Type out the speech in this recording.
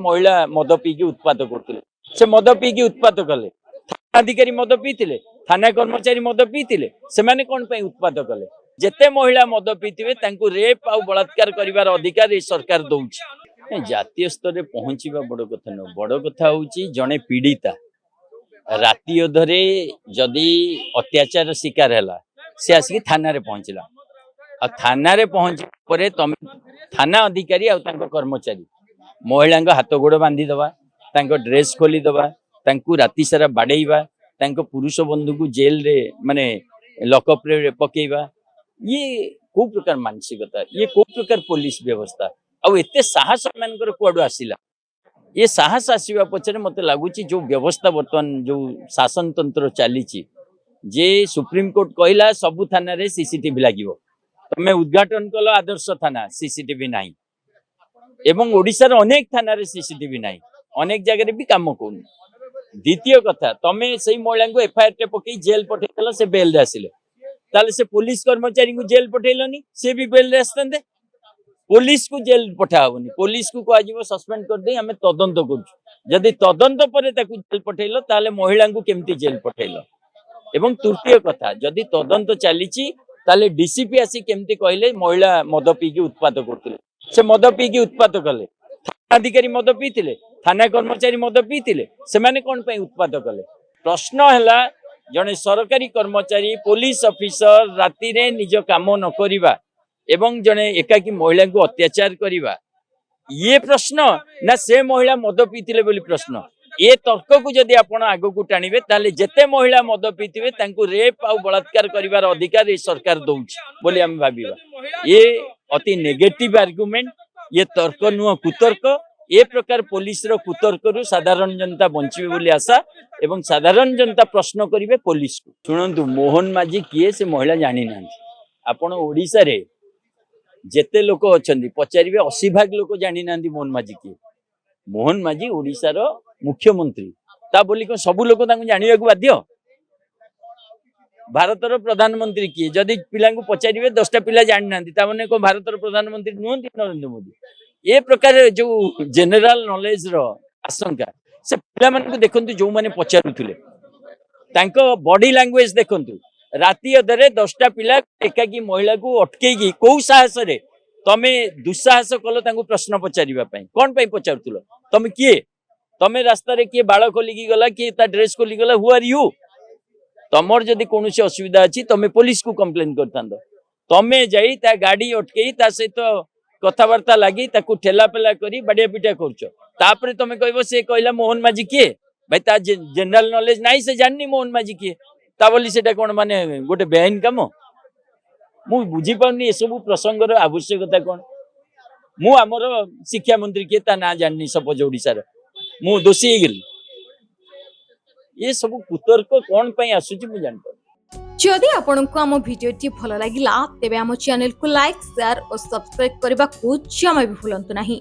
महिला मद पीकी उत्पाद करते से मद पीकी उत्पाद कले अधिकारी मद पीते थाना कर्मचारी मद पीते से माने कौन पे उत्पाद कले जेते महिला मद पीते रेप आ बलात्कार करिवार अधिकार ये सरकार दौची जातीय स्तर में पहुंचवा बड़ कथा न बड़ कथा हूँ जड़े पीड़िता राति अधरे जदि अत्याचार शिकार है से आसिक थाना रे पहुंचला आ थाना रे पहुंच परे तुम थाना अधिकारी आ कर्मचारी महिला हाथ गोड़ बांधी दबा ड्रेस खोली दबा राति सारा बाड़ेवा पुरुष बंधु को जेल रे माने लकअप रे पकेवा ये को प्रकार मानसिकता ये को प्रकार पुलिस व्यवस्था आते साहस मानकर कुआडू आसिला ये साहस आसवा पछरे मते लगुच जो व्यवस्था बर्तमान जो शासन तंत्र चली जे सुप्रीम कोर्ट कहला सबु थाना रे सीसीटीवी लागिवो तमे उद्घाटन कल आदर्श थाना सीसीटीवी नाही एवं ओडिसा रे अनेक थाना रे सीसीटीवी नाही अनेक जगह भी काम कोन द्वितीय कथा तमे सही महिला को एफआईआर टे पकई जेल पठेतला से बेल रे आसिले ताले से पुलिस कर्मचारी को जेल पठेलनी से भी बेल रे आस्तंदे पुलिस को जेल पठावनी पुलिस को कह सस्पेंड कर दे हमें तदंत करूँ जदि तदंत पर जेल पठेल ताले महिला को केमती जेल पठेल एवं तृतीय कथा जदि तदंत चली ताले डीसीपी आसी केमती कहले महिला मद पीकी उत्पाद करते से मद पीकी उत्पाद कले अधिकारी मद पीते थाना कर्मचारी मद पीते से माने कौन पे उत्पाद कले प्रश्न है जड़े सरकारी कर्मचारी पुलिस ऑफिसर राति रे निज काम न करिबा एवं जड़े एकाकी महिला को अत्याचार करिबा ये प्रश्न ना से महिला मद पीते बोली प्रश्न ये तर्क को जदि आपण आगो को टाणिबे ताले जेते महिला मद पीते रेप आ बलात्कार करिवार अधिकार ये सरकार दौची बोली हम भाबिबा ये अति नेगेटिव आर्गुमेंट ये तर्क नुह कुतर्क ए प्रकार पुलिस रो कुतर्क रु साधारण जनता बंचिबे बोली आशा एवं साधारण जनता प्रश्न करिवे पुलिस को सुनंतु मोहन माझी किए से महिला जानी नांती आपण ओडिसा रे जेते लोक अछंती पचारिबे 80 भाग लोक जानी नांती मोहन माझी ओडिसा रो मुख्यमंत्री ता बोली को सब लोक तांको जानिबा को बाध्य भारतर प्रधानमंत्री किए जदि पिला को पचारिबे 10टा पिला जानी नांती ता माने को भारतर प्रधानमंत्री नुहंती नरेंद्र मोदी ए प्रकार जो जनरल नॉलेज रो आशंका से पिला मन को देखंतु जो माने पचारुथुले तांको बॉडी लैंग्वेज देखंतु राति अधरे 10टा पिला एकाकी महिला को अटकेगी कौ साहस रे तमे दुस्साहस कल तांको प्रश्न पचारिबा पई कोन पई पचारुथुलो तमे किए तमे रास्ता रे किए बाळ खोलिकी गला किए ता ड्रेस खोली गला हु आर यू तमर जदि कोनोसी असुविधा अछि तमे पुलिस को कंप्लेन करतांदो तमे जाई ता गाड़ी अटकेई ता सहित कथबार्ता लगी ताकू ठेला पेला करी बढ़िया पिटा करछ तापरे तमे कहबो से कहला मोहन माझी किए भाई ता जनरल नॉलेज नाही से जाननी मोहन माझी किए ता बोली सेटा कोन माने गोटे बेआईन काम मु बुझी पाउनी ए सब प्रसंगर आवश्यकता कोन मु हमर शिक्षा मंत्री किए ता ना जाननी सपोज ओडिसा रे मु दोषी हे गेली ये सब कुतर्क कोन पई आसुची मु जान जदि आपंक आम भिडी भल लगा तेब आम चैनल को लाइक शेयर और सब्सक्राइब करने को जमा भी भूलु नहीं।